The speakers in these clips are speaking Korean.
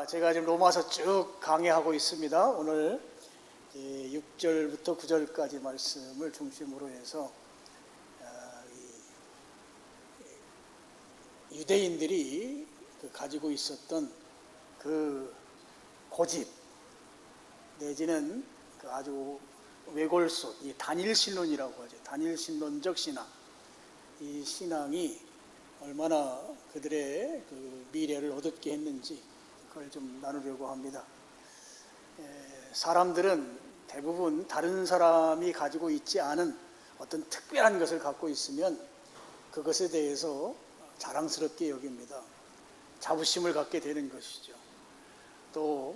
제가 지금 로마서 쭉 강의하고 있습니다. 오늘 6절부터 9절까지 말씀을 중심으로 해서 유대인들이 가지고 있었던 그 고집 내지는 그 아주 외골수, 이 단일신론이라고 하죠. 단일신론적 신앙. 이 신앙이 얼마나 그들의 그 미래를 어둡게 했는지 그걸 좀 나누려고 합니다. 사람들은 대부분 다른 사람이 가지고 있지 않은 어떤 특별한 것을 갖고 있으면 그것에 대해서 자랑스럽게 여깁니다. 자부심을 갖게 되는 것이죠. 또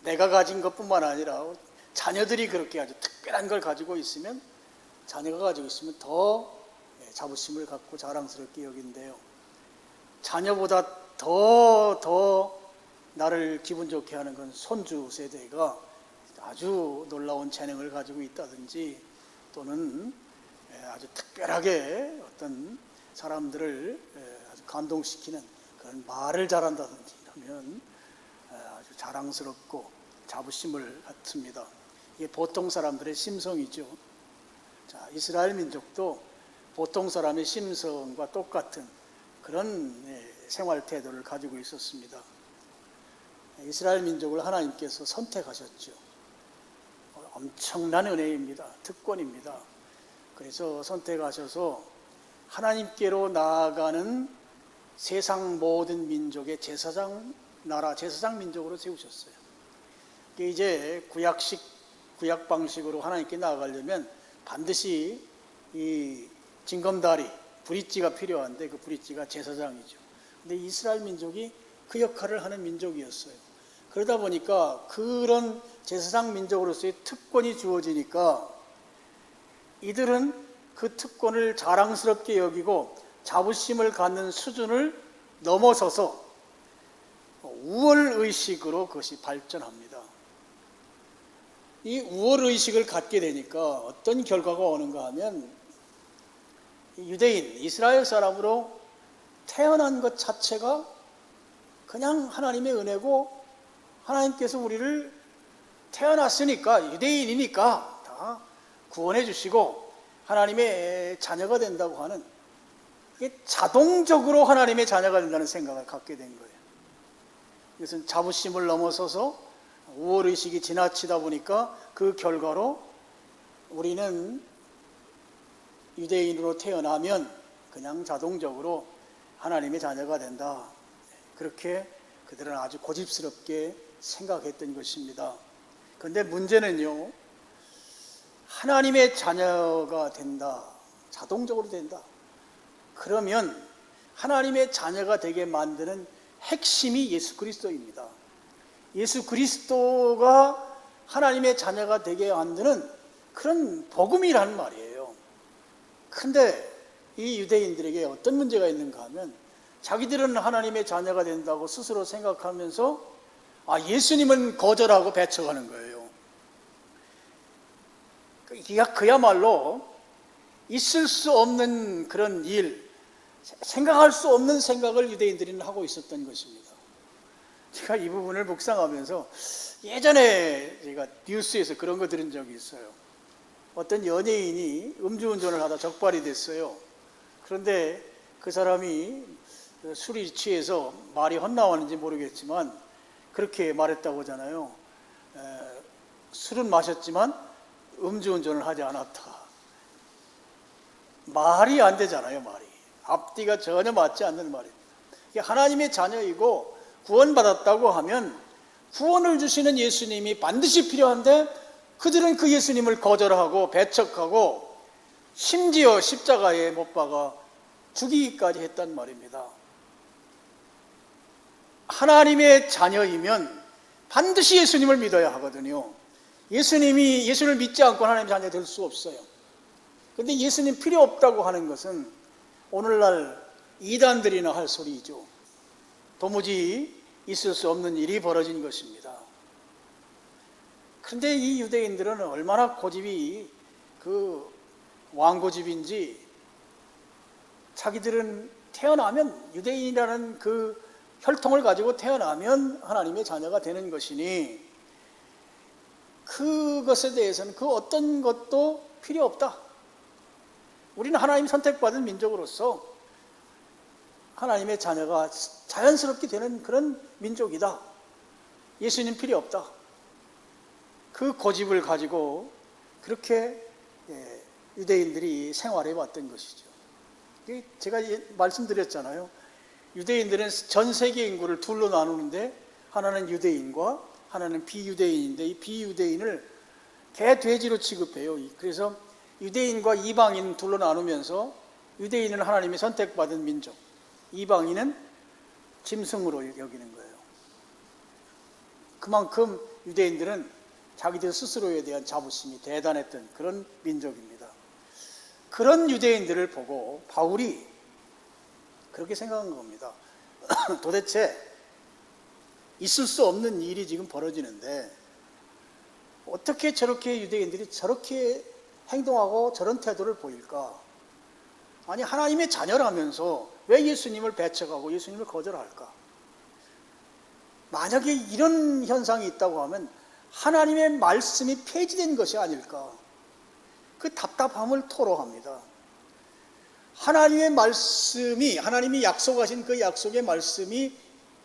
내가 가진 것뿐만 아니라 자녀들이 그렇게 아주 특별한 걸 가지고 있으면 자녀가 가지고 있으면 더 자부심을 갖고 자랑스럽게 여긴대요. 자녀보다 더 나를 기분 좋게 하는 건 손주 세대가 아주 놀라운 재능을 가지고 있다든지 또는 아주 특별하게 어떤 사람들을 아주 감동시키는 그런 말을 잘한다든지 이러면 아주 자랑스럽고 자부심을 갖습니다. 이게 보통 사람들의 심성이죠. 자, 이스라엘 민족도 보통 사람의 심성과 똑같은 그런 생활 태도를 가지고 있었습니다. 이스라엘 민족을 하나님께서 선택하셨죠. 엄청난 은혜입니다. 특권입니다. 그래서 선택하셔서 하나님께로 나아가는 세상 모든 민족의 제사장 나라, 제사장 민족으로 세우셨어요. 이제 구약 방식으로 하나님께 나아가려면 반드시 이 징검다리, 브릿지가 필요한데 그 브릿지가 제사장이죠. 근데 이스라엘 민족이 그 역할을 하는 민족이었어요. 그러다 보니까 그런 제사장 민족으로서의 특권이 주어지니까 이들은 그 특권을 자랑스럽게 여기고 자부심을 갖는 수준을 넘어서서 우월의식으로 그것이 발전합니다. 이 우월의식을 갖게 되니까 어떤 결과가 오는가 하면 유대인, 이스라엘 사람으로 태어난 것 자체가 그냥 하나님의 은혜고 하나님께서 우리를 태어났으니까 유대인이니까 다 구원해 주시고 하나님의 자녀가 된다고 하는 이게 자동적으로 하나님의 자녀가 된다는 생각을 갖게 된 거예요. 이것은 자부심을 넘어서서 우월의식이 지나치다 보니까 그 결과로 우리는 유대인으로 태어나면 그냥 자동적으로 하나님의 자녀가 된다. 그렇게 그들은 아주 고집스럽게 생각했던 것입니다. 그런데 문제는요, 하나님의 자녀가 된다. 자동적으로 된다. 그러면 하나님의 자녀가 되게 만드는 핵심이 예수 그리스도입니다. 예수 그리스도가 하나님의 자녀가 되게 만드는 그런 복음이란 말이에요. 근데 이 유대인들에게 어떤 문제가 있는가 하면 자기들은 하나님의 자녀가 된다고 스스로 생각하면서 예수님은 거절하고 배척하는 거예요. 그야말로 있을 수 없는 그런 일, 생각할 수 없는 생각을 유대인들은 하고 있었던 것입니다. 제가 이 부분을 묵상하면서 예전에 제가 뉴스에서 그런 거 들은 적이 있어요. 어떤 연예인이 음주운전을 하다 적발이 됐어요. 그런데 그 사람이 술이 취해서 말이 헛나왔는지 모르겠지만 그렇게 말했다고 하잖아요. 술은 마셨지만 음주운전을 하지 않았다. 말이 안 되잖아요. 말이 앞뒤가 전혀 맞지 않는 말입니다. 하나님의 자녀이고 구원받았다고 하면 구원을 주시는 예수님이 반드시 필요한데 그들은 그 예수님을 거절하고 배척하고 심지어 십자가에 못 박아 죽이기까지 했단 말입니다. 하나님의 자녀이면 반드시 예수님을 믿어야 하거든요. 예수를 믿지 않고 하나님의 자녀 될 수 없어요. 그런데 예수님 필요 없다고 하는 것은 오늘날 이단들이나 할 소리죠. 도무지 있을 수 없는 일이 벌어진 것입니다. 그런데 이 유대인들은 얼마나 고집이 왕고집인지 자기들은 태어나면 유대인이라는 그 혈통을 가지고 태어나면 하나님의 자녀가 되는 것이니 그것에 대해서는 그 어떤 것도 필요 없다. 우리는 하나님 선택받은 민족으로서 하나님의 자녀가 자연스럽게 되는 그런 민족이다. 예수님 필요 없다. 그 고집을 가지고 그렇게 유대인들이 생활해 왔던 것이죠. 제가 말씀드렸잖아요. 유대인들은 전 세계 인구를 둘로 나누는데 하나는 유대인과 하나는 비유대인인데 이 비유대인을 개, 돼지로 취급해요. 그래서 유대인과 이방인 둘로 나누면서 유대인은 하나님의 선택받은 민족, 이방인은 짐승으로 여기는 거예요. 그만큼 유대인들은 자기들 스스로에 대한 자부심이 대단했던 그런 민족입니다. 그런 유대인들을 보고 바울이 그렇게 생각한 겁니다. 도대체 있을 수 없는 일이 지금 벌어지는데 어떻게 저렇게 유대인들이 저렇게 행동하고 저런 태도를 보일까? 아니 하나님의 자녀라면서 왜 예수님을 배척하고 예수님을 거절할까? 만약에 이런 현상이 있다고 하면 하나님의 말씀이 폐지된 것이 아닐까? 그 답답함을 토로합니다. 하나님의 말씀이, 하나님이 약속하신 그 약속의 말씀이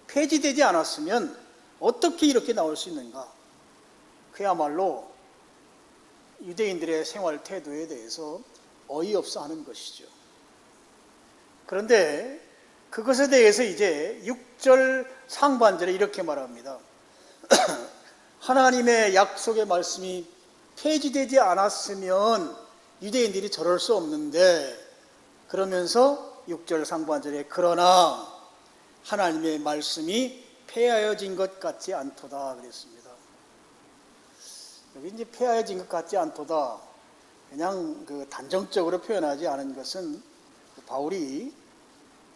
폐지되지 않았으면 어떻게 이렇게 나올 수 있는가? 그야말로 유대인들의 생활 태도에 대해서 어이없어 하는 것이죠. 그런데 그것에 대해서 이제 6절 상반절에 이렇게 말합니다. 하나님의 약속의 말씀이 폐지되지 않았으면 유대인들이 저럴 수 없는데, 그러면서 6절 상반절에 그러나 하나님의 말씀이 폐하여진 것 같지 않도다 그랬습니다. 여기 이제 폐하여진 것 같지 않도다, 그냥 단정적으로 표현하지 않은 것은 바울이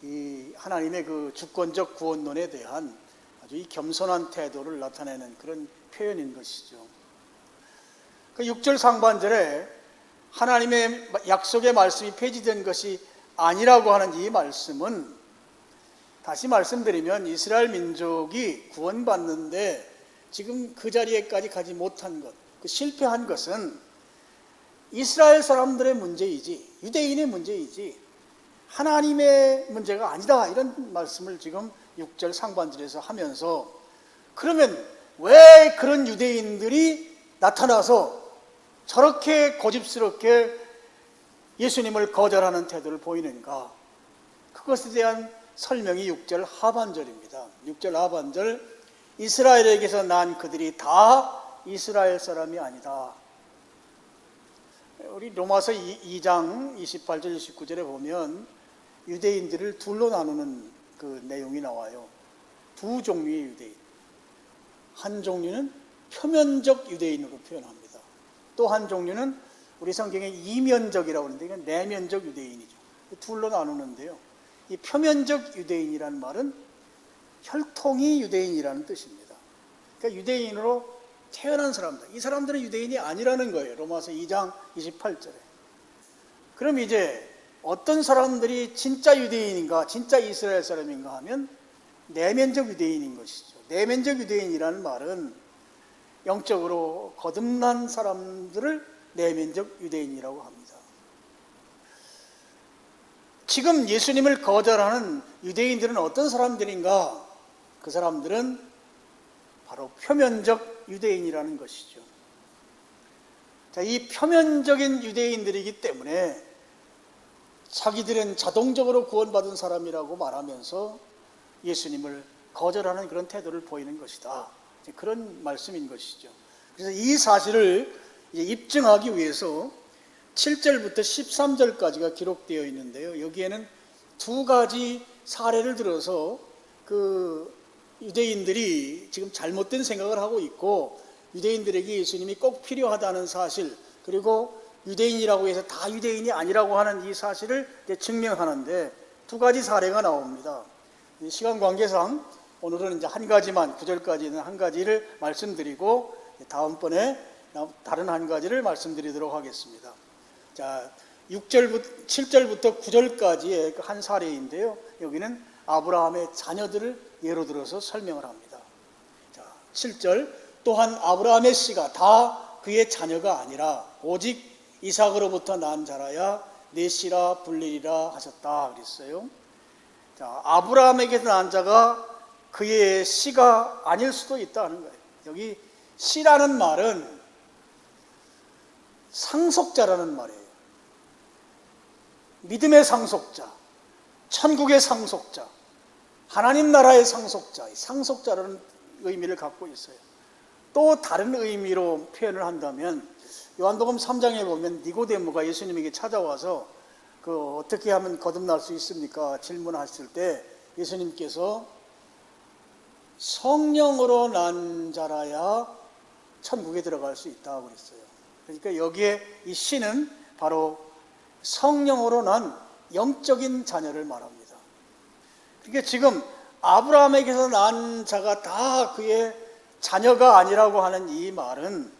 이 하나님의 그 주권적 구원론에 대한 아주 이 겸손한 태도를 나타내는 그런 표현인 것이죠. 그 6절 상반절에 하나님의 약속의 말씀이 폐지된 것이 아니라고 하는 이 말씀은, 다시 말씀드리면 이스라엘 민족이 구원받는데 지금 그 자리에까지 가지 못한 것, 그 실패한 것은 이스라엘 사람들의 문제이지 유대인의 문제이지 하나님의 문제가 아니다, 이런 말씀을 지금 6절 상반절에서 하면서, 그러면 왜 그런 유대인들이 나타나서 저렇게 고집스럽게 예수님을 거절하는 태도를 보이는가? 그것에 대한 설명이 6절 하반절입니다. 6절 하반절, 이스라엘에게서 난 그들이 다 이스라엘 사람이 아니다. 우리 로마서 2장 28절 29절에 보면 유대인들을 둘로 나누는 그 내용이 나와요. 두 종류의 유대인. 한 종류는 표면적 유대인으로 표현합니다. 또 한 종류는 우리 성경에 이면적이라고 하는데 이건 내면적 유대인이죠. 둘로 나누는데요. 이 표면적 유대인이라는 말은 혈통이 유대인이라는 뜻입니다. 그러니까 유대인으로 태어난 사람들, 이 사람들은 유대인이 아니라는 거예요. 로마서 2장 28절에. 그럼 이제 어떤 사람들이 진짜 유대인인가, 진짜 이스라엘 사람인가 하면 내면적 유대인인 것이죠. 내면적 유대인이라는 말은 영적으로 거듭난 사람들을 내면적 유대인이라고 합니다. 지금 예수님을 거절하는 유대인들은 어떤 사람들인가? 그 사람들은 바로 표면적 유대인이라는 것이죠. 자, 이 표면적인 유대인들이기 때문에 자기들은 자동적으로 구원받은 사람이라고 말하면서 예수님을 거절하는 그런 태도를 보이는 것이다. 그런 말씀인 것이죠. 그래서 이 사실을 입증하기 위해서 7절부터 13절까지가 기록되어 있는데요. 여기에는 두 가지 사례를 들어서 그 유대인들이 지금 잘못된 생각을 하고 있고, 유대인들에게 예수님이 꼭 필요하다는 사실, 그리고 유대인이라고 해서 다 유대인이 아니라고 하는 이 사실을 증명하는데 두 가지 사례가 나옵니다. 시간 관계상 오늘은 이제 한 가지만, 9절까지는 한 가지를 말씀드리고 다음번에 다른 한 가지를 말씀드리도록 하겠습니다. 자, 7절부터 9절까지의 한 사례인데요. 여기는 아브라함의 자녀들을 예로 들어서 설명을 합니다. 자, 7절 또한 아브라함의 씨가 다 그의 자녀가 아니라 오직 이삭으로부터 난 자라야 내 씨라 불리리라 하셨다 그랬어요. 자, 아브라함에게서 난 자가 그의 씨가 아닐 수도 있다는 거예요. 여기 씨라는 말은 상속자라는 말이에요. 믿음의 상속자, 천국의 상속자, 하나님 나라의 상속자, 상속자라는 의미를 갖고 있어요. 또 다른 의미로 표현을 한다면 요한복음 3장에 보면 니고데모가 예수님에게 찾아와서 어떻게 하면 거듭날 수 있습니까? 질문하실 때 예수님께서 성령으로 난 자라야 천국에 들어갈 수 있다고 그랬어요. 그러니까 여기에 이 씨는 바로 성령으로 난 영적인 자녀를 말합니다. 그러니까 지금 아브라함에게서 난 자가 다 그의 자녀가 아니라고 하는 이 말은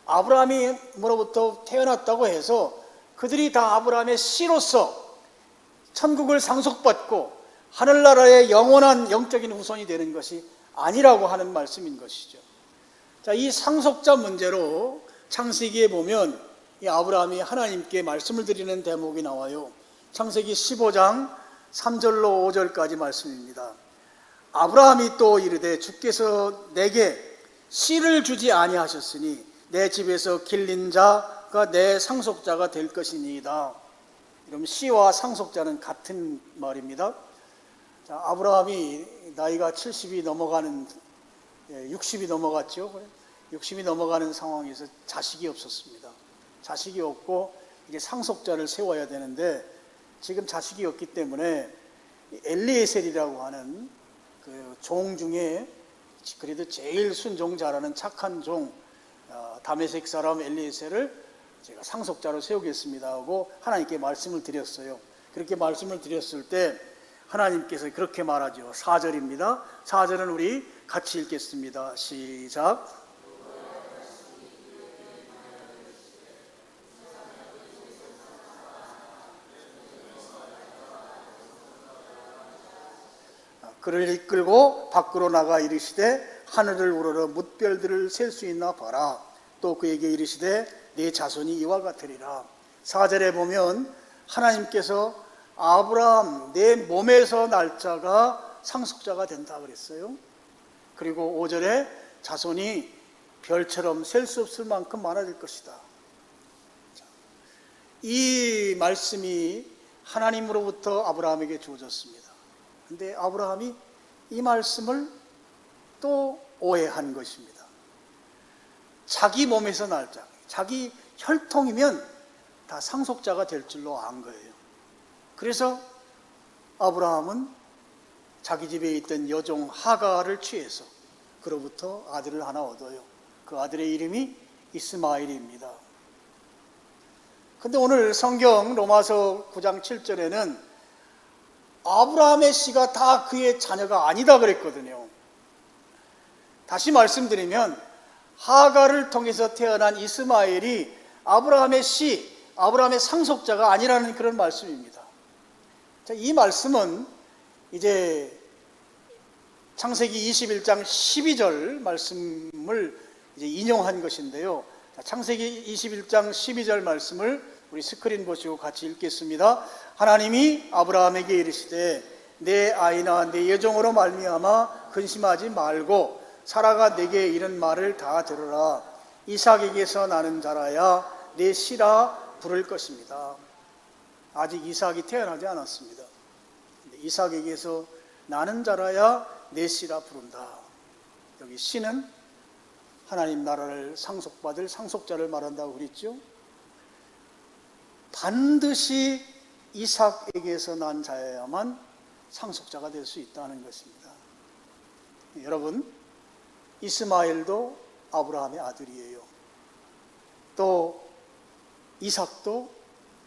아브라함으로부터 태어났다고 해서 그들이 다 아브라함의 씨로서 천국을 상속받고 하늘나라의 영원한 영적인 후손이 되는 것이 아니라고 하는 말씀인 것이죠. 자, 이 상속자 문제로 창세기에 보면 이 아브라함이 하나님께 말씀을 드리는 대목이 나와요. 창세기 15장 3절로 5절까지 말씀입니다. 아브라함이 또 이르되 주께서 내게 씨를 주지 아니하셨으니 내 집에서 길린 자가 내 상속자가 될 것이니이다. 그럼 씨와 상속자는 같은 말입니다. 자, 아브라함이 나이가 70이 넘어가는 60이 넘어갔죠. 60이 넘어가는 상황에서 자식이 없었습니다. 자식이 없고 이제 상속자를 세워야 되는데 지금 자식이 없기 때문에 엘리에셀이라고 하는 그 종 중에 그래도 제일 순종 잘하는 착한 종 다메섹 사람 엘리에셀을 제가 상속자로 세우겠습니다 하고 하나님께 말씀을 드렸어요. 그렇게 말씀을 드렸을 때 하나님께서 그렇게 말하죠. 4절입니다. 4절은 우리 같이 읽겠습니다. 시작. 그를 이끌고 밖으로 나가 이르시되 하늘을 우러러 뭇별들을 셀 수 있나 봐라. 또 그에게 이르시되 네 자손이 이와 같으리라. 4절에 보면 하나님께서 아브라함 내 몸에서 날 자가 상속자가 된다 그랬어요. 그리고 5절에 자손이 별처럼 셀 수 없을 만큼 많아질 것이다. 이 말씀이 하나님으로부터 아브라함에게 주어졌습니다. 그런데 아브라함이 이 말씀을 또 오해한 것입니다. 자기 몸에서 날 자, 자기 혈통이면 다 상속자가 될 줄로 안 거예요. 그래서 아브라함은 자기 집에 있던 여종 하가를 취해서 그로부터 아들을 하나 얻어요. 그 아들의 이름이 이스마엘입니다. 근데 오늘 성경 로마서 9장 7절에는 아브라함의 씨가 다 그의 자녀가 아니다 그랬거든요. 다시 말씀드리면 하가를 통해서 태어난 이스마엘이 아브라함의 씨, 아브라함의 상속자가 아니라는 그런 말씀입니다. 자, 이 말씀은 이제 창세기 21장 12절 말씀을 이제 인용한 것인데요. 자, 창세기 21장 12절 말씀을 우리 스크린 보시고 같이 읽겠습니다. 하나님이 아브라함에게 이르시되 내 아이나 내 여종으로 말미암아 근심하지 말고 사라가 내게 이른 말을 다 들으라. 이삭에게서 나는 자라야 내 씨라 부를 것입니다. 아직 이삭이 태어나지 않았습니다. 이삭에게서 나는 자라야 내 씨라 부른다. 여기 씨는 하나님 나라를 상속받을 상속자를 말한다고 그랬죠. 반드시 이삭에게서 난 자여야만 상속자가 될 수 있다는 것입니다. 여러분, 이스마엘도 아브라함의 아들이에요. 또 이삭도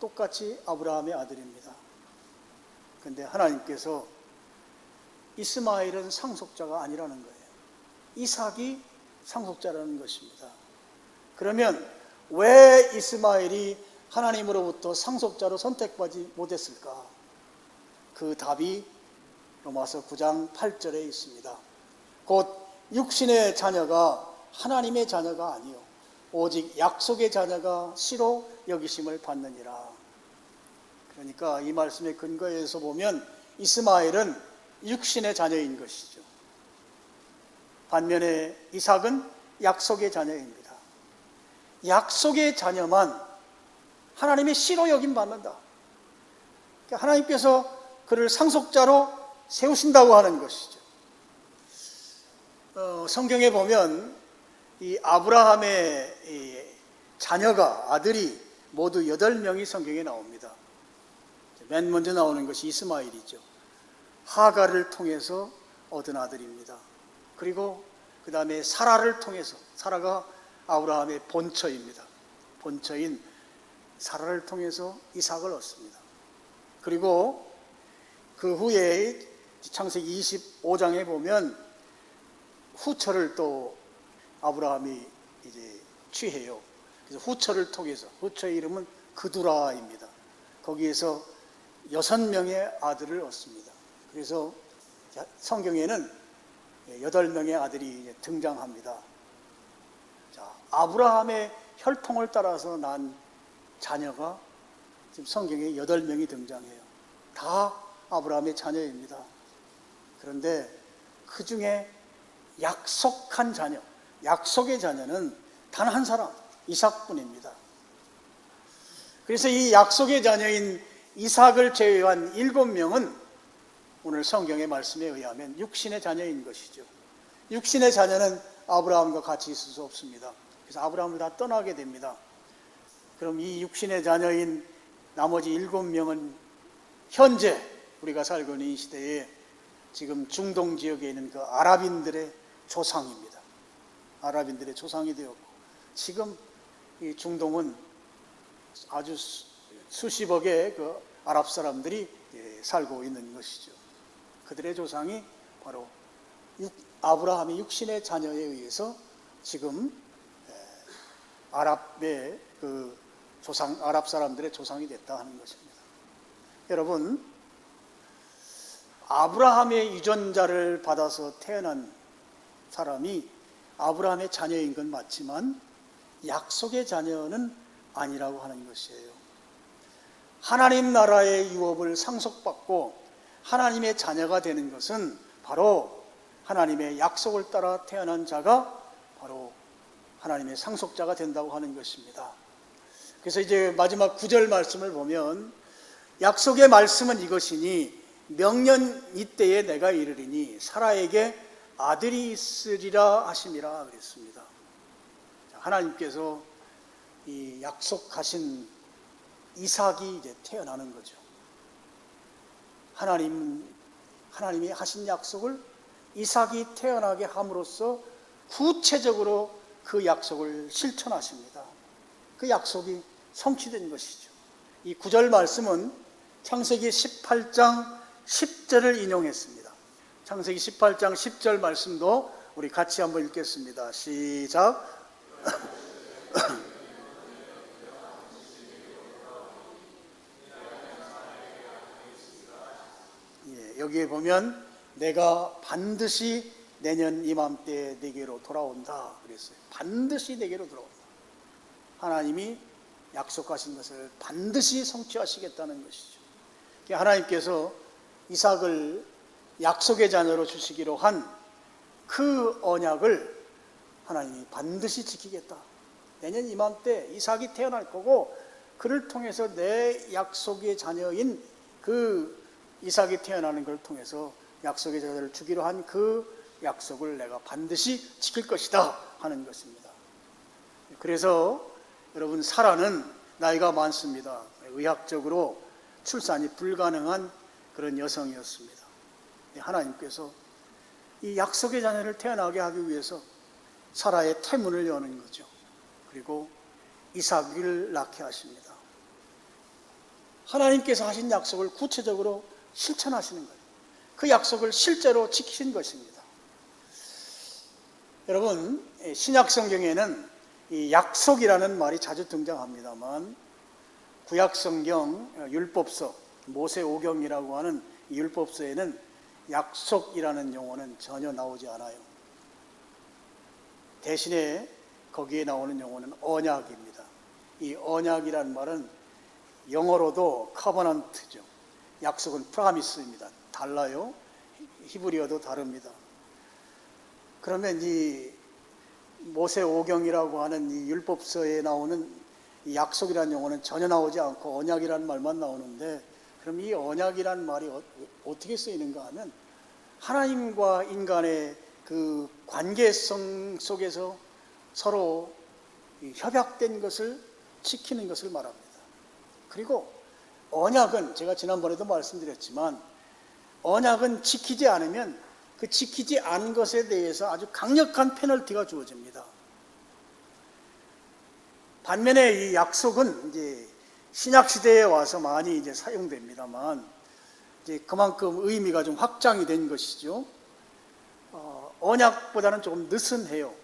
똑같이 아브라함의 아들입니다. 그런데 하나님께서 이스마엘은 상속자가 아니라는 거예요. 이삭이 상속자라는 것입니다. 그러면 왜 이스마엘이 하나님으로부터 상속자로 선택받지 못했을까? 그 답이 로마서 9장 8절에 있습니다. 곧 육신의 자녀가 하나님의 자녀가 아니요 오직 약속의 자녀가 씨로 여기심을 받느니라. 그러니까 이 말씀의 근거에서 보면 이스마엘은 육신의 자녀인 것이죠. 반면에 이삭은 약속의 자녀입니다. 약속의 자녀만 하나님의 씨로 여김 받는다. 그러니까 하나님께서 그를 상속자로 세우신다고 하는 것이죠. 성경에 보면 이 아브라함의 이 자녀가 아들이 모두 8명이 성경에 나옵니다. 맨 먼저 나오는 것이 이스마엘이죠. 하갈을 통해서 얻은 아들입니다. 그리고 그 다음에 사라를 통해서, 사라가 아브라함의 본처입니다. 본처인 사라를 통해서 이삭을 얻습니다. 그리고 그 후에 창세기 25장에 보면 후처를 또 아브라함이 이제 취해요. 그래서 후처를 통해서, 후처의 이름은 그두라입니다. 거기에서 6명의 아들을 얻습니다. 그래서 성경에는 8명의 아들이 등장합니다. 자, 아브라함의 혈통을 따라서 난 자녀가 지금 성경에 8명이 등장해요. 다 아브라함의 자녀입니다. 그런데 그 중에 약속한 자녀, 약속의 자녀는 단 한 사람, 이삭뿐입니다. 그래서 이 약속의 자녀인 이삭을 제외한 7명은 오늘 성경의 말씀에 의하면 육신의 자녀인 것이죠. 육신의 자녀는 아브라함과 같이 있을 수 없습니다. 그래서 아브라함을 다 떠나게 됩니다. 그럼 이 육신의 자녀인 나머지 7명은 현재 우리가 살고 있는 이 시대에 지금 중동 지역에 있는 그 아랍인들의 조상입니다. 아랍인들의 조상이 되었고, 지금 이 중동은 아주 수십억의 그 아랍 사람들이 살고 있는 것이죠. 그들의 조상이 바로 아브라함의 육신의 자녀에 의해서 지금 아랍의 그 조상, 아랍 사람들의 조상이 됐다 하는 것입니다. 여러분, 아브라함의 유전자를 받아서 태어난 사람이 아브라함의 자녀인 건 맞지만 약속의 자녀는 아니라고 하는 것이에요. 하나님 나라의 유업을 상속받고 하나님의 자녀가 되는 것은 바로 하나님의 약속을 따라 태어난 자가 바로 하나님의 상속자가 된다고 하는 것입니다. 그래서 이제 마지막 9절 말씀을 보면 약속의 말씀은 이것이니 명년 이때에 내가 이르리니 사라에게 아들이 있으리라 하심이라 그랬습니다. 하나님께서 이 약속하신 이삭이 이제 태어나는 거죠. 하나님이 하신 약속을 이삭이 태어나게 함으로써 구체적으로 그 약속을 실천하십니다. 그 약속이 성취된 것이죠. 이 9절 말씀은 창세기 18장 10절을 인용했습니다. 창세기 18장 10절 말씀도 우리 같이 한번 읽겠습니다. 시작. 여기에 보면 내가 반드시 내년 이맘때 내게로 돌아온다 그랬어요. 반드시 내게로 돌아온다. 하나님이 약속하신 것을 반드시 성취하시겠다는 것이죠. 하나님께서 이삭을 약속의 자녀로 주시기로 한 그 언약을 하나님이 반드시 지키겠다. 내년 이맘때 이삭이 태어날 거고 그를 통해서 내 약속의 자녀인 그 이삭이 태어나는 걸 통해서 약속의 자녀를 주기로 한 그 약속을 내가 반드시 지킬 것이다 하는 것입니다. 그래서 여러분, 사라는 나이가 많습니다. 의학적으로 출산이 불가능한 그런 여성이었습니다. 하나님께서 이 약속의 자녀를 태어나게 하기 위해서 사라의 태문을 여는 거죠. 그리고 이삭을 낳게 하십니다. 하나님께서 하신 약속을 구체적으로 실천하시는 거예요. 그 약속을 실제로 지키신 것입니다. 여러분, 신약 성경에는 이 약속이라는 말이 자주 등장합니다만 구약 성경 율법서, 모세오경이라고 하는 이 율법서에는 약속이라는 용어는 전혀 나오지 않아요. 대신에 거기에 나오는 용어는 언약입니다. 이 언약이라는 말은 영어로도 커버넌트죠. 약속은 프라미스입니다. 달라요. 히브리어도 다릅니다. 그러면 이 모세오경이라고 하는 이 율법서에 나오는 이 약속이라는 용어는 전혀 나오지 않고 언약이라는 말만 나오는데, 그럼 이 언약이라는 말이 어떻게 쓰이는가 하면 하나님과 인간의 그 관계성 속에서 서로 협약된 것을 지키는 것을 말합니다. 그리고 언약은 제가 지난번에도 말씀드렸지만, 언약은 지키지 않으면 그 지키지 않은 것에 대해서 아주 강력한 페널티가 주어집니다. 반면에 이 약속은 이제 신약 시대에 와서 많이 이제 사용됩니다만, 이제 그만큼 의미가 좀 확장이 된 것이죠. 언약보다는 조금 느슨해요.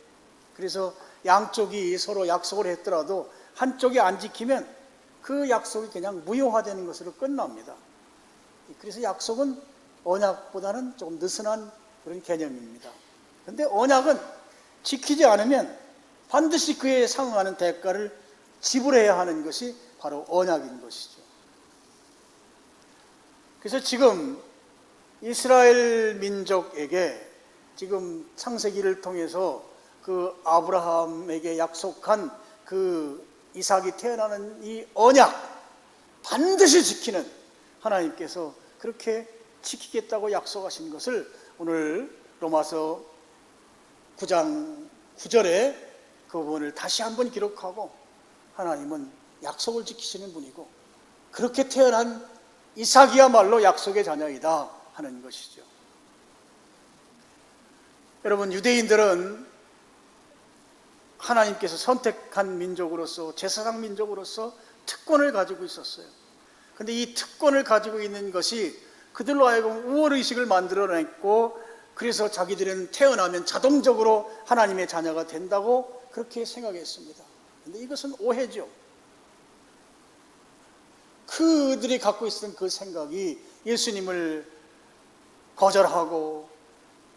그래서 양쪽이 서로 약속을 했더라도 한쪽이 안 지키면 그 약속이 그냥 무효화되는 것으로 끝납니다. 그래서 약속은 언약보다는 조금 느슨한 그런 개념입니다. 그런데 언약은 지키지 않으면 반드시 그에 상응하는 대가를 지불해야 하는 것이 바로 언약인 것이죠. 그래서 지금 이스라엘 민족에게 지금 창세기를 통해서 그 아브라함에게 약속한 그 이삭이 태어나는 이 언약, 반드시 지키는 하나님께서 그렇게 지키겠다고 약속하신 것을 오늘 로마서 9장 9절에 그 부분을 다시 한번 기록하고, 하나님은 약속을 지키시는 분이고 그렇게 태어난 이삭이야말로 약속의 자녀이다 하는 것이죠. 여러분, 유대인들은 하나님께서 선택한 민족으로서, 제사장 민족으로서 특권을 가지고 있었어요. 그런데 이 특권을 가지고 있는 것이 그들로 하여금 우월의식을 만들어냈고, 그래서 자기들은 태어나면 자동적으로 하나님의 자녀가 된다고 그렇게 생각했습니다. 그런데 이것은 오해죠. 그들이 갖고 있었던 그 생각이 예수님을 거절하고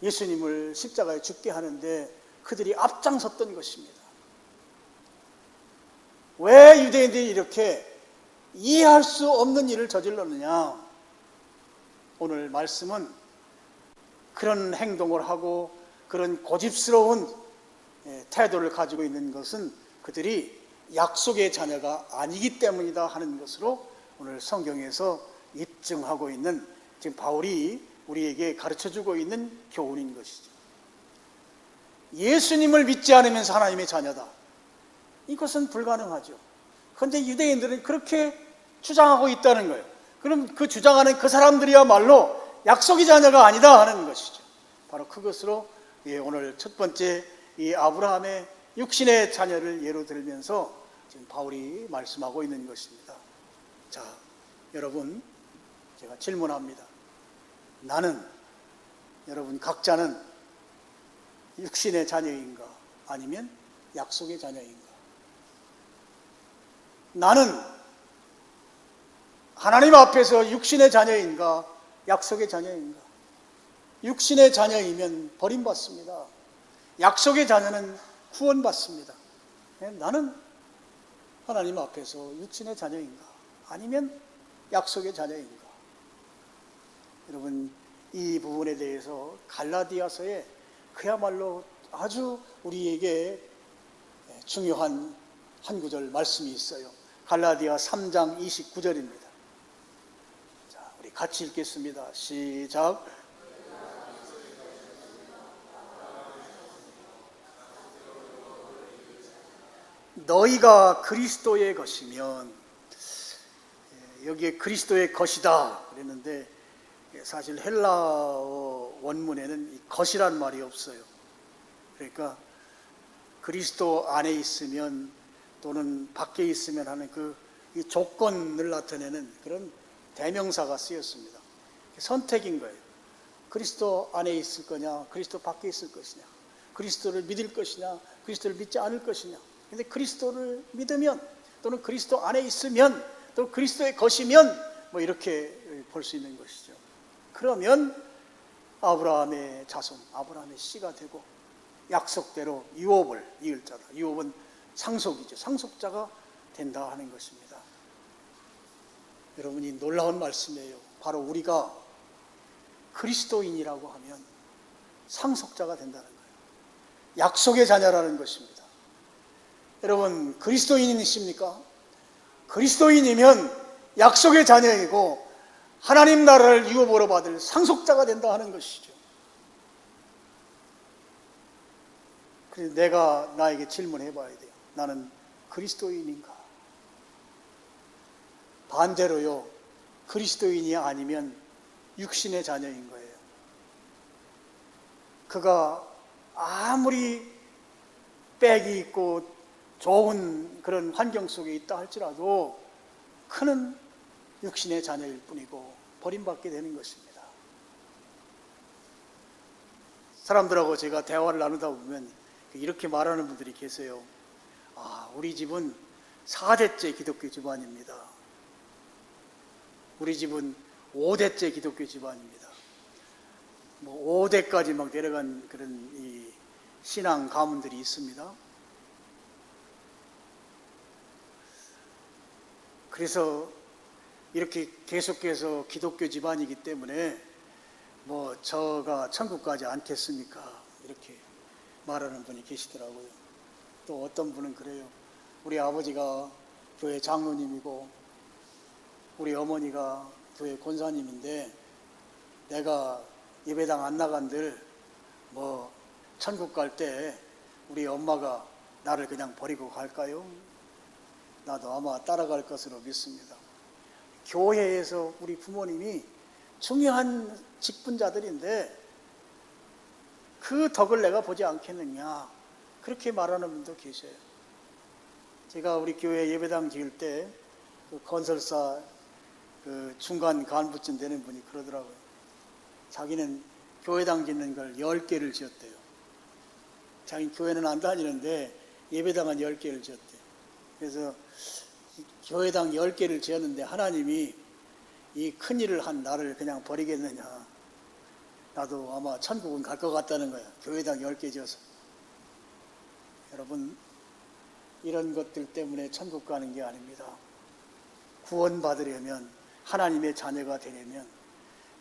예수님을 십자가에 죽게 하는데 그들이 앞장섰던 것입니다. 왜 유대인들이 이렇게 이해할 수 없는 일을 저질렀느냐? 오늘 말씀은 그런 행동을 하고 그런 고집스러운 태도를 가지고 있는 것은 그들이 약속의 자녀가 아니기 때문이다 하는 것으로 오늘 성경에서 입증하고 있는, 지금 바울이 우리에게 가르쳐주고 있는 교훈인 것이죠. 예수님을 믿지 않으면서 하나님의 자녀다, 이것은 불가능하죠. 그런데 유대인들은 그렇게 주장하고 있다는 거예요. 그럼 그 주장하는 그 사람들이야말로 약속의 자녀가 아니다 하는 것이죠. 바로 그것으로 오늘 첫 번째 이 아브라함의 육신의 자녀를 예로 들면서 지금 바울이 말씀하고 있는 것입니다. 자, 여러분, 제가 질문합니다. 나는, 여러분 각자는 육신의 자녀인가 아니면 약속의 자녀인가? 나는 하나님 앞에서 육신의 자녀인가 약속의 자녀인가? 육신의 자녀이면 버림받습니다. 약속의 자녀는 구원받습니다. 나는 하나님 앞에서 육신의 자녀인가 아니면 약속의 자녀인가? 여러분, 이 부분에 대해서 갈라디아서에 그야말로 아주 우리에게 중요한 한 구절 말씀이 있어요. 갈라디아 3장 29절입니다. 자, 우리 같이 읽겠습니다. 시작. 너희가 그리스도의 것이면, 여기에 그리스도의 것이다 그랬는데 사실 헬라어 원문에는 이 것이란 말이 없어요. 그러니까 그리스도 안에 있으면 또는 밖에 있으면 하는 이 조건을 나타내는 그런 대명사가 쓰였습니다. 선택인 거예요. 그리스도 안에 있을 거냐, 그리스도 밖에 있을 것이냐, 그리스도를 믿을 것이냐, 그리스도를 믿지 않을 것이냐. 그런데 그리스도를 믿으면 또는 그리스도 안에 있으면 또 그리스도의 것이면 뭐 이렇게 볼 수 있는 것이죠. 그러면 아브라함의 자손, 아브라함의 씨가 되고 약속대로 유업을 이을 자다. 유업은 상속이죠. 상속자가 된다 하는 것입니다. 여러분이 놀라운 말씀이에요. 바로 우리가 그리스도인이라고 하면 상속자가 된다는 거예요. 약속의 자녀라는 것입니다. 여러분, 그리스도인이십니까? 그리스도인이면 약속의 자녀이고 하나님 나라를 유업으로 받을 상속자가 된다 하는 것이죠. 그래서 내가 나에게 질문해 봐야 돼요. 나는 그리스도인인가? 반대로요, 그리스도인이 아니면 육신의 자녀인 거예요. 그가 아무리 빽이 있고 좋은 그런 환경 속에 있다 할지라도 그는 육신의 자녀일 뿐이고 버림받게 되는 것입니다. 사람들하고 제가 대화를 나누다 보면 이렇게 말하는 분들이 계세요. 우리 집은 4대째 기독교 집안입니다. 우리 집은 5대째 기독교 집안입니다. 5대까지 막 내려간 그런 이 신앙 가문들이 있습니다. 그래서 이렇게 계속해서 기독교 집안이기 때문에 저가 천국 가지 않겠습니까? 이렇게 말하는 분이 계시더라고요. 또 어떤 분은 그래요. 우리 아버지가 교회 장로님이고 우리 어머니가 교회 권사님인데 내가 예배당 안 나간들 천국 갈 때 우리 엄마가 나를 그냥 버리고 갈까요? 나도 아마 따라갈 것으로 믿습니다. 교회에서 우리 부모님이 중요한 직분자들인데 그 덕을 내가 보지 않겠느냐, 그렇게 말하는 분도 계셔요. 제가 우리 교회 예배당 지을 때 그 건설사 그 중간 간부쯤 되는 분이 그러더라고요. 자기는 교회당 짓는 걸 10개를 지었대요. 자기는 교회는 안 다니는데 예배당은 10개를 지었대요. 그래서 교회당 10개를 지었는데 하나님이 이 큰일을 한 나를 그냥 버리겠느냐. 나도 아마 천국은 갈 것 같다는 거야. 교회당 10개 지어서. 여러분, 이런 것들 때문에 천국 가는 게 아닙니다. 구원받으려면, 하나님의 자녀가 되려면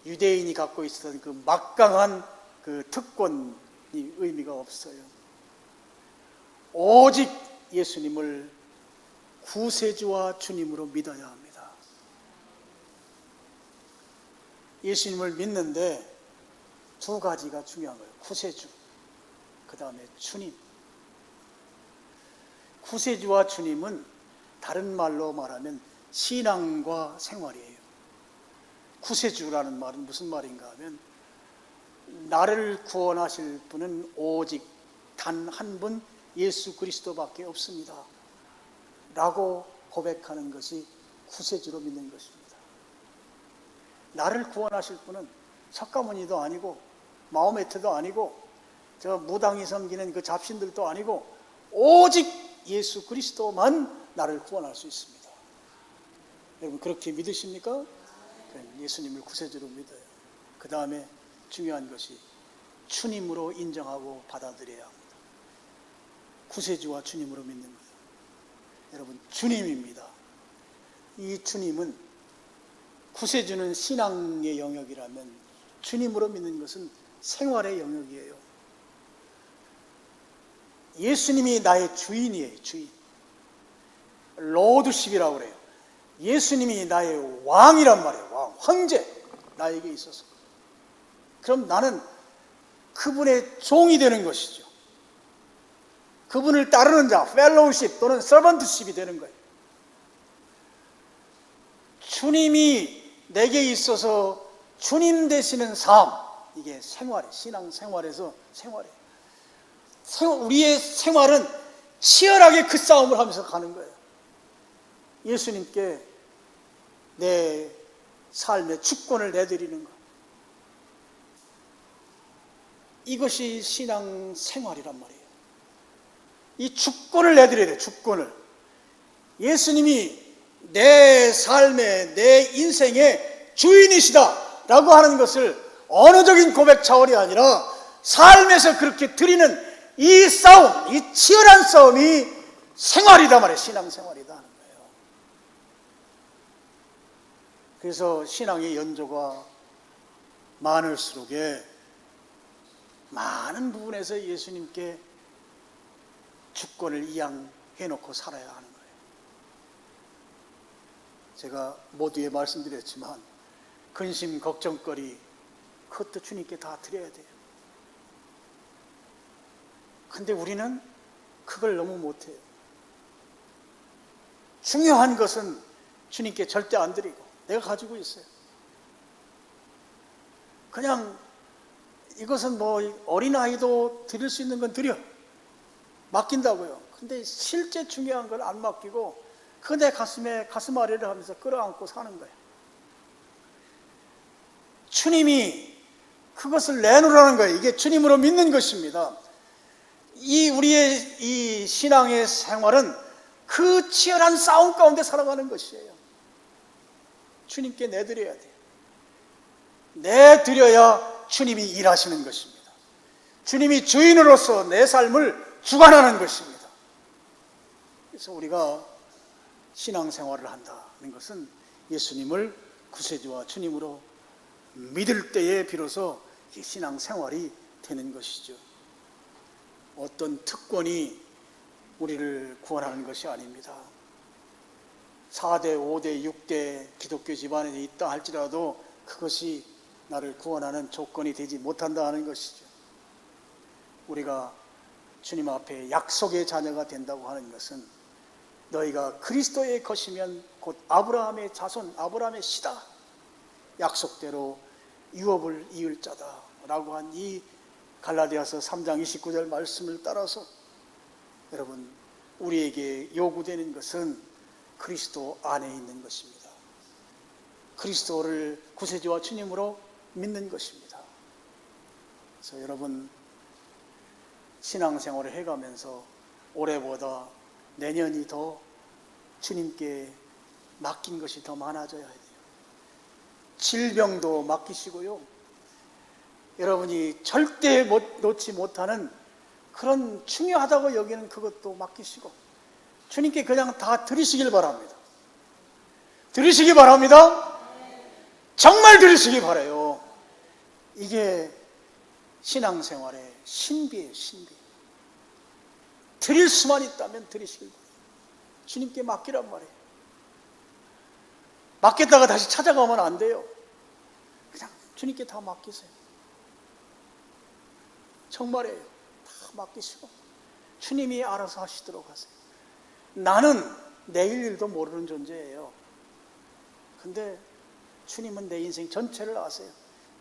유대인이 갖고 있었던 그 막강한 그 특권이 의미가 없어요. 오직 예수님을 구세주와 주님으로 믿어야 합니다. 예수님을 믿는데 두 가지가 중요한 거예요. 구세주, 그 다음에 주님. 구세주와 주님은 다른 말로 말하면 신앙과 생활이에요. 구세주라는 말은 무슨 말인가 하면 나를 구원하실 분은 오직 단 한 분 예수 그리스도밖에 없습니다 라고 고백하는 것이 구세주로 믿는 것입니다. 나를 구원하실 분은 석가모니도 아니고 마호메트도 아니고 저 무당이 섬기는 그 잡신들도 아니고 오직 예수 그리스도만 나를 구원할 수 있습니다. 여러분 그렇게 믿으십니까? 예수님을 구세주로 믿어요. 그 다음에 중요한 것이 주님으로 인정하고 받아들여야 합니다. 구세주와 주님으로 믿는 거예요. 여러분 주님입니다. 이 주님은, 구세주는 신앙의 영역이라면 주님으로 믿는 것은 생활의 영역이에요. 예수님이 나의 주인이에요. 주인. 로드십이라고 그래요. 예수님이 나의 왕이란 말이에요. 왕, 황제, 나에게 있어서. 그럼 나는 그분의 종이 되는 것이죠. 그분을 따르는 자, 펠로우십 또는 서번트십이 되는 거예요. 주님이 내게 있어서 주님 되시는 삶, 이게 생활이에요. 신앙 생활에서 생활이에요. 우리의 생활은 치열하게 그 싸움을 하면서 가는 거예요. 예수님께 내 삶의 주권을 내드리는 것. 이것이 신앙 생활이란 말이에요. 이 주권을 내드려야 돼요. 주권을. 예수님이 내 삶의, 내 인생의 주인이시다 라고 하는 것을 언어적인 고백 차원이 아니라 삶에서 그렇게 드리는 이 싸움, 이 치열한 싸움이 생활이다 말이에요. 신앙생활이다 하는 거예요. 그래서 신앙의 연조가 많을수록에 많은 부분에서 예수님께 주권을 이양해놓고 살아야 하는 거예요. 제가 모두에 말씀드렸지만 근심, 걱정거리 그것도 주님께 다 드려야 돼요. 근데 우리는 그걸 너무 못해요. 중요한 것은 주님께 절대 안 드리고 내가 가지고 있어요. 그냥 이것은 뭐 어린아이도 드릴 수 있는 건 드려. 맡긴다고요. 근데 실제 중요한 걸 안 맡기고 그 내 가슴에 가슴 아래를 하면서 끌어안고 사는 거예요. 주님이 그것을 내놓으라는 거예요. 이게 주님으로 믿는 것입니다. 우리의 이 신앙의 생활은 그 치열한 싸움 가운데 살아가는 것이에요. 주님께 내드려야 돼요. 내드려야 주님이 일하시는 것입니다. 주님이 주인으로서 내 삶을 주관하는 것입니다. 그래서 우리가 신앙생활을 한다는 것은 예수님을 구세주와 주님으로 믿을 때에 비로소 신앙생활이 되는 것이죠. 어떤 특권이 우리를 구원하는 것이 아닙니다. 4대, 5대, 6대 기독교 집안에 있다 할지라도 그것이 나를 구원하는 조건이 되지 못한다 하는 것이죠. 우리가 주님 앞에 약속의 자녀가 된다고 하는 것은 너희가 그리스도의 것이면 곧 아브라함의 자손, 아브라함의 씨다. 약속대로 유업을 이을 자다 라고 한 이 갈라디아서 3장 29절 말씀을 따라서 여러분 우리에게 요구되는 것은 그리스도 안에 있는 것입니다. 그리스도를 구세주와 주님으로 믿는 것입니다. 그래서 여러분 신앙생활을 해가면서 올해보다 내년이 더 주님께 맡긴 것이 더 많아져야 해요. 질병도 맡기시고요. 여러분이 절대 놓지 못하는 그런 중요하다고 여기는 그것도 맡기시고 주님께 그냥 다 드리시길 바랍니다. 드리시기 바랍니다. 정말 드리시기 바라요. 이게 신앙생활의 신비예요. 신비. 드릴 수만 있다면 드리시길 바랍니다. 주님께 맡기란 말이에요. 맡겼다가 다시 찾아가면 안 돼요. 그냥 주님께 다 맡기세요. 정말이에요. 다 맡기시고 주님이 알아서 하시도록 하세요. 나는 내일 일도 모르는 존재예요. 근데 주님은 내 인생 전체를 아세요.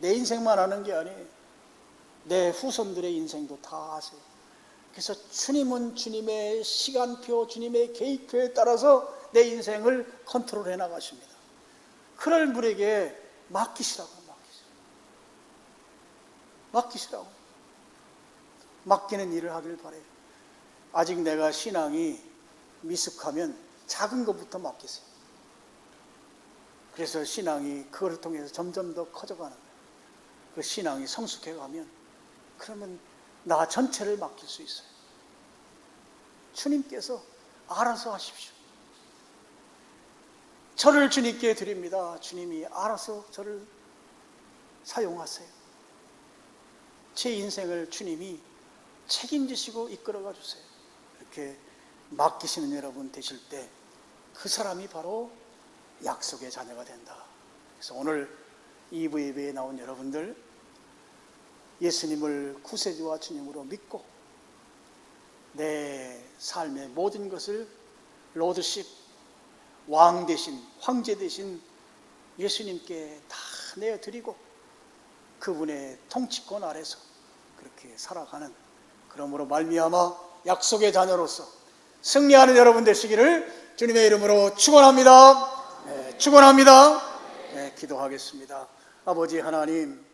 내 인생만 아는 게 아니에요. 내 후손들의 인생도 다 아세요. 그래서 주님은 주님의 시간표, 주님의 계획표에 따라서 내 인생을 컨트롤해 나가십니다. 그럴 분에게 맡기시라고. 맡기는 일을 하길 바라요. 아직 내가 신앙이 미숙하면 작은 것부터 맡기세요. 그래서 신앙이 그걸 통해서 점점 더 커져가는 거예요. 그 신앙이 성숙해가면 그러면 나 전체를 맡길 수 있어요. 주님께서 알아서 하십시오. 저를 주님께 드립니다. 주님이 알아서 저를 사용하세요. 제 인생을 주님이 책임지시고 이끌어가 주세요. 이렇게 맡기시는 여러분 되실 때 그 사람이 바로 약속의 자녀가 된다. 그래서 오늘 EV 예배에 나온 여러분들 예수님을 구세주와 주님으로 믿고 내 삶의 모든 것을 로드십, 왕 대신, 황제 대신 예수님께 다 내어드리고 그분의 통치권 아래서 그렇게 살아가는, 그러므로 말미암아 약속의 자녀로서 승리하는 여러분 되시기를 주님의 이름으로 축원합니다. 축원합니다. 기도하겠습니다. 아버지 하나님,